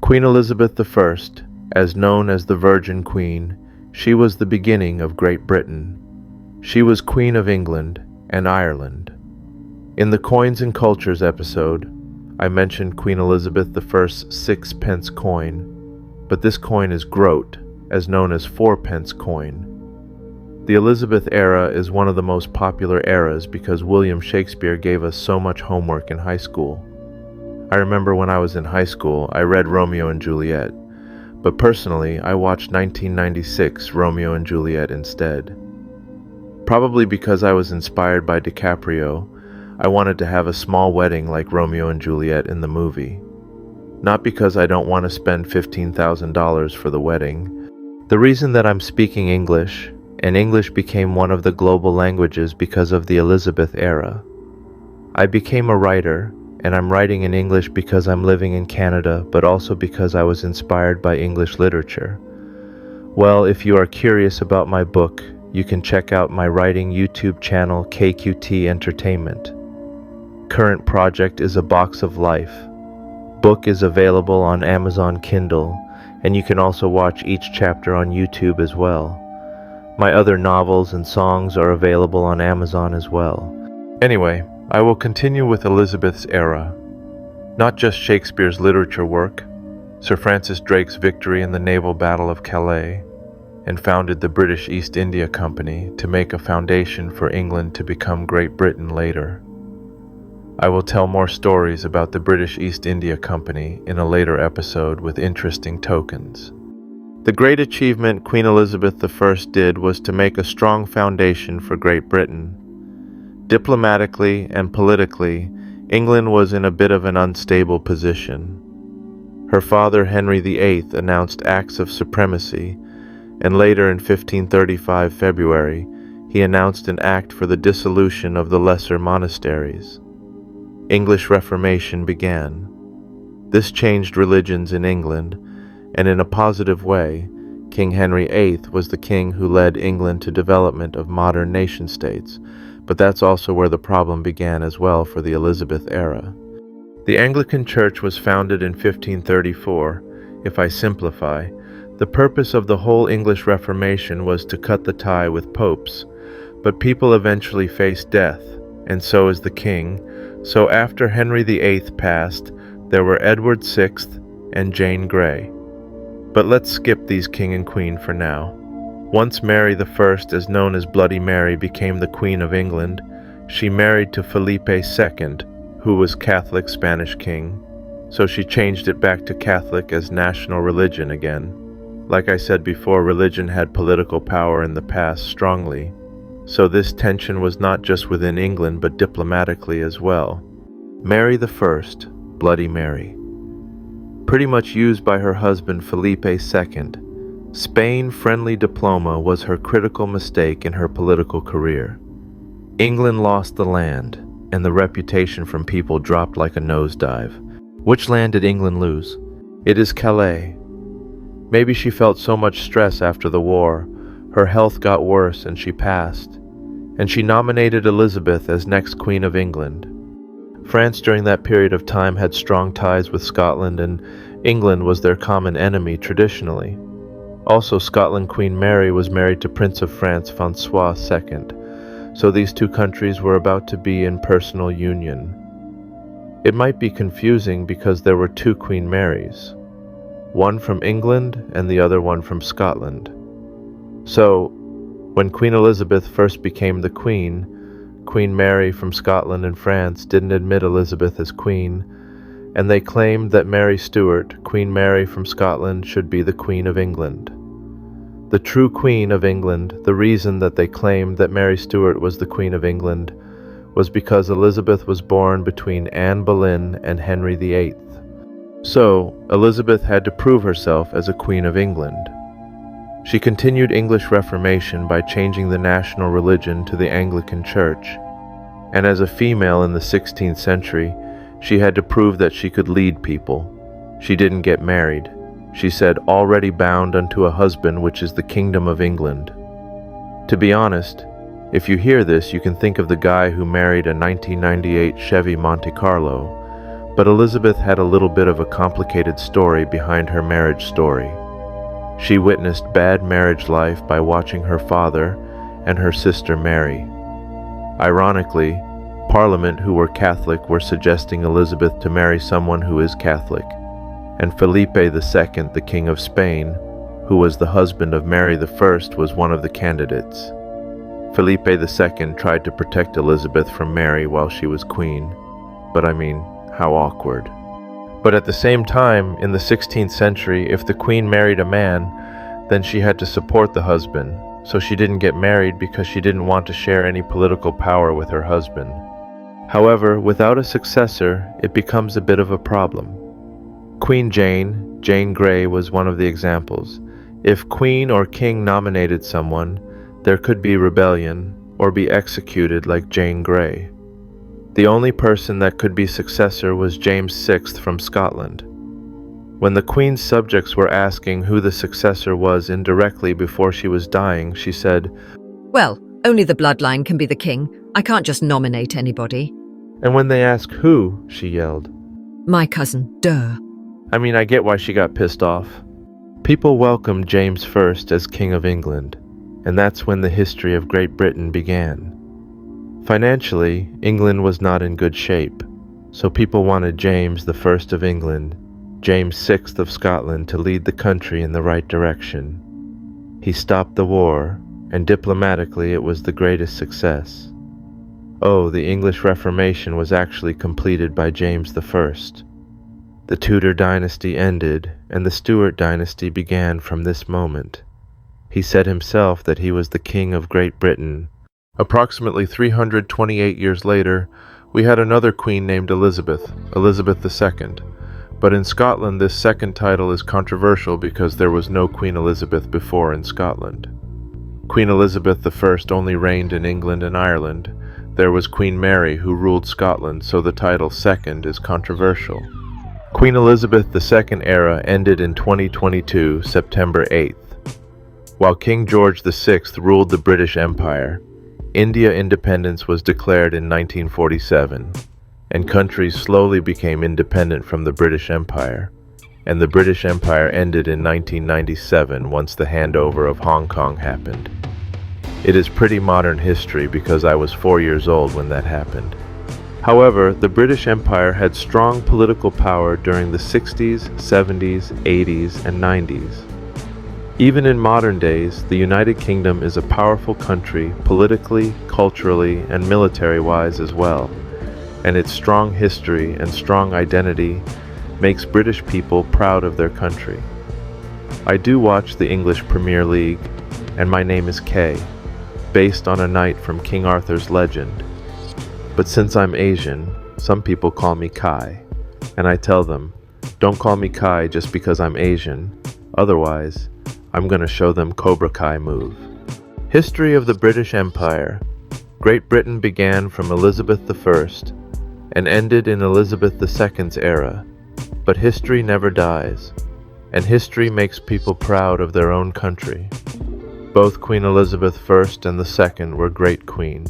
Queen Elizabeth I, as known as the Virgin Queen, she was the beginning of Great Britain. She was Queen of England and Ireland. In the Coins and Cultures episode, I mentioned Queen Elizabeth I's 6-pence coin, but this coin is groat, as known as 4-pence coin. The Elizabeth era is one of the most popular eras because William Shakespeare gave us so much homework in high school. I remember when I was in high school, I read Romeo and Juliet, but personally, I watched 1996 Romeo and Juliet instead. Probably because I was inspired by DiCaprio, I wanted to have a small wedding like Romeo and Juliet in the movie. Not because I don't want to spend $15,000 for the wedding. The reason that I'm speaking English, and English became one of the global languages because of the Elizabeth era. I became a writer, and I'm writing in English because I'm living in Canada, but also because I was inspired by English literature. Well, if you are curious about my book, you can check out my writing YouTube channel, KQT Entertainment. Current project is A Box of Life. Book is available on Amazon Kindle, and you can also watch each chapter on YouTube as well. My other novels and songs are available on Amazon as well. Anyway, I will continue with Elizabeth's era. Not just Shakespeare's literature work, Sir Francis Drake's victory in the naval battle of Calais, and founded the British East India Company to make a foundation for England to become Great Britain later. I will tell more stories about the British East India Company in a later episode with interesting tokens. The great achievement Queen Elizabeth I did was to make a strong foundation for Great Britain. Diplomatically and politically, England was in a bit of an unstable position. Her father Henry VIII announced acts of supremacy, and later in 1535 February, he announced an act for the dissolution of the lesser monasteries. English Reformation began. This changed religions in England, and in a positive way, King Henry VIII was the king who led England to development of modern nation-states, but that's also where the problem began as well for the Elizabeth era. The Anglican Church was founded in 1534. If I simplify, the purpose of the whole English Reformation was to cut the tie with popes, but people eventually faced death, and so is the king. So after Henry VIII passed, there were Edward VI and Jane Grey. But let's skip these king and queen for now. Once Mary I, as known as Bloody Mary, became the Queen of England, she married to Felipe II, who was Catholic Spanish king, so she changed it back to Catholic as national religion again. Like I said before, religion had political power in the past strongly, so this tension was not just within England but diplomatically as well. Mary I, Bloody Mary. Pretty much used by her husband Felipe II, Spain-friendly diploma was her critical mistake in her political career. England lost the land, and the reputation from people dropped like a nosedive. Which land did England lose? It is Calais. Maybe she felt so much stress after the war, her health got worse and she passed, and she nominated Elizabeth as next Queen of England. France during that period of time had strong ties with Scotland, and England was their common enemy traditionally. Also, Scotland Queen Mary was married to Prince of France François II, so these two countries were about to be in personal union. It might be confusing because there were two Queen Marys, one from England and the other one from Scotland. So, when Queen Elizabeth first became the Queen, Queen Mary from Scotland and France didn't admit Elizabeth as Queen, and they claimed that Mary Stuart, Queen Mary from Scotland, should be the Queen of England. The true Queen of England, the reason that they claimed that Mary Stuart was the Queen of England, was because Elizabeth was born between Anne Boleyn and Henry VIII. So, Elizabeth had to prove herself as a Queen of England. She continued English Reformation by changing the national religion to the Anglican Church, and as a female in the 16th century, she had to prove that she could lead people. She didn't get married. She said, "Already bound unto a husband, which is the kingdom of England." To be honest, if you hear this, you can think of the guy who married a 1998 Chevy Monte Carlo, But Elizabeth had a little bit of a complicated story behind her marriage story. She witnessed bad marriage life by watching her father and her sister marry. Ironically, Parliament, who were Catholic, were suggesting Elizabeth to marry someone who is Catholic, and Felipe II, the King of Spain, who was the husband of Mary I, was one of the candidates. Felipe II tried to protect Elizabeth from Mary while she was queen, but I mean, how awkward. But at the same time, in the 16th century, if the queen married a man, then she had to support the husband, so she didn't get married because she didn't want to share any political power with her husband. However, without a successor, it becomes a bit of a problem. Queen Jane Grey, was one of the examples. If queen or king nominated someone, there could be rebellion or be executed like Jane Grey. The only person that could be successor was James VI from Scotland. When the Queen's subjects were asking who the successor was indirectly before she was dying, she said, "Well, only the bloodline can be the king. I can't just nominate anybody." And when they asked who, she yelled, "My cousin, duh." I mean, I get why she got pissed off. People welcomed James I as King of England, and that's when the history of Great Britain began. Financially, England was not in good shape, so people wanted James I of England, James VI of Scotland to lead the country in the right direction. He stopped the war, and diplomatically it was the greatest success. Oh, the English Reformation was actually completed by James I. The Tudor dynasty ended, and the Stuart dynasty began from this moment. He said himself that he was the King of Great Britain. Approximately 328 years later, we had another queen named Elizabeth II. But in Scotland, this second title is controversial because there was no Queen Elizabeth before in Scotland. Queen Elizabeth I only reigned in England and Ireland. There was Queen Mary who ruled Scotland, so the title second is controversial. Queen Elizabeth II era ended in 2022, September 8th. While King George VI ruled the British Empire, India independence was declared in 1947, and countries slowly became independent from the British Empire, and the British Empire ended in 1997 once the handover of Hong Kong happened. It is pretty modern history because I was 4 years old when that happened. However, the British Empire had strong political power during the 60s, 70s, 80s, and 90s. Even in modern days, the United Kingdom is a powerful country politically, culturally, and military-wise as well, and its strong history and strong identity makes British people proud of their country. I do watch the English Premier League, and my name is Kay, based on a knight from King Arthur's legend. But since I'm Asian, some people call me Kai, and I tell them, don't call me Kai just because I'm Asian, otherwise, I'm gonna show them Cobra Kai move. History of the British Empire. Great Britain began from Elizabeth I and ended in Elizabeth II's era, but history never dies, and history makes people proud of their own country. Both Queen Elizabeth I and II were great queen.